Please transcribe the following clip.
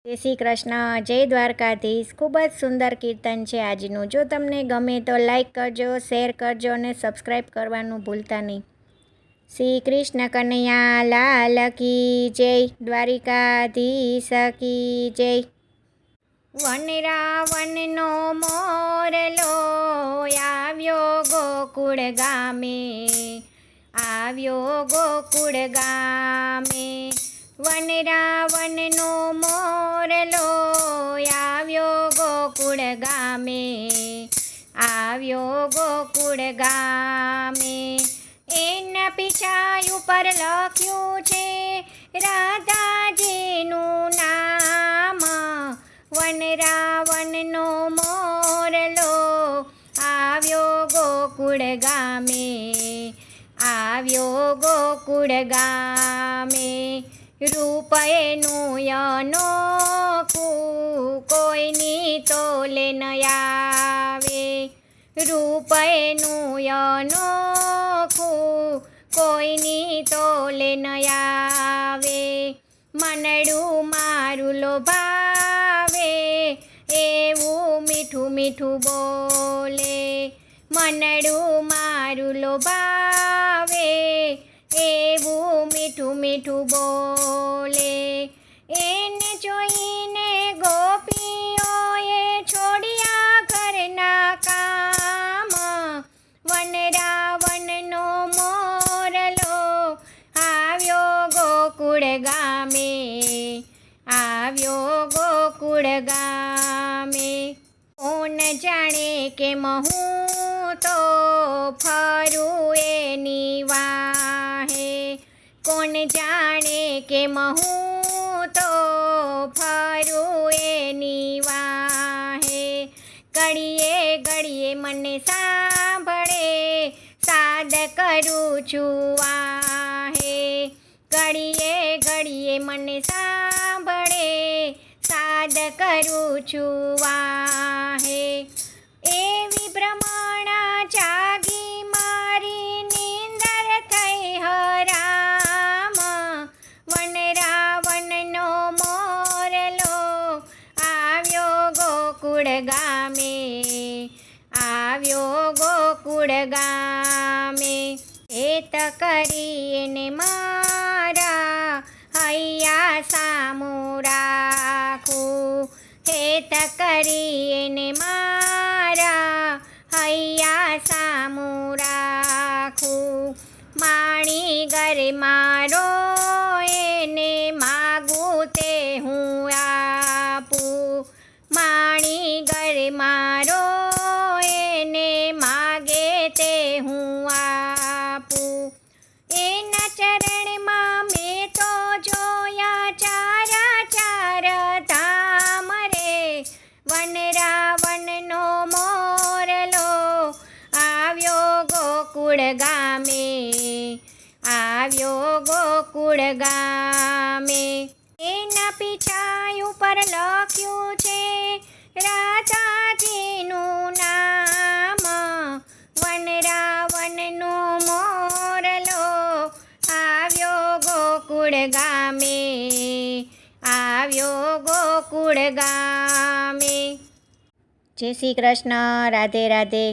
જય શ્રી કૃષ્ણ, જય દ્વારકાધીશ। ખૂબ જ સુંદર કીર્તન છે આજનું। જો તમને ગમે તો લાઈક કરજો, શેર કરજો અને સબસ્ક્રાઈબ કરવાનું ભૂલતા નહીં। શ્રી કૃષ્ણ કનૈયા લાલ કી જય, દ્વારિકાધીશ કી જય। વન રાવણનો મોરલો આવ્યો ગોકુળ ગામે, આવ્યો ગોકુળ ગામે। વન રાવણનો મોરલો આવ્યો ગોકુળ ગામે, આવ્યો ગોકુળ ગામે। એના પીછાય ઉપર લખ્યું છે રાધાજીનું નામ। વન રાવણનો મોરલો આવ્યો ગોકુળ ગામે, આવ્યો ગોકુળ ગામે। રૂપ એનું અનોખું કોઈની તોલે ન આવે, રૂપ એનું અનોખું કોઈની તોલે ન આવે। મનડું મારું લોભાવે એવું મીઠું મીઠું બોલે, મનડું મારું લોભાવે એવું મીઠું મીઠું બોલે। એને જોઈને ગોપીઓએ છોડ્યા ઘરના કામ। વન રાવણનો મોરલો આવ્યો ગોકુળ ગામે, આવ્યો ગોકુળ ગામે। કોણ જાણે કેમ હું તો ફરું એની વાહે, કોણ જાણે કેમ હું તો ફરું એની વાહે। ઘડીએ ઘડીએ મને સાંભળે સાદ કરું છું વાહે, ઘડીએ ઘડીએ મને સાંભળે સાદ કરું છું વાહે। એવી ભ્રમણા જાગી મારી નીંદર થઈ હરામ। વન રાવણનો મોરલો આવ્યો ગોકુળ ગામે, આવ્યો ગોકુળ ગામે। હેત કરીને મારા હૈયા સામું રાખું, હેત કરીને મારા હૈયા સામું રાખું। માણી ઘર મારો એને માગું તે હું આપું, માણી ઘર મારો એને માગે તે હું આપું। એના ચરણમાં મેં તો જોયા ચારા ચાર ધામ રે। વન રાવણનો મોરલો આવ્યો ગોકુળ ગામે, આવ્યો ગોકુળ ગામે। એના પીછાય ઉપર લખ્યું છે રાધાજીનું નામ। વન રાવણનો મોરલો આવ્યો ગોકુળ ગામે, આવ્યો ગોકુળ ગામે। જય શ્રી કૃષ્ણ, રાધે રાધે।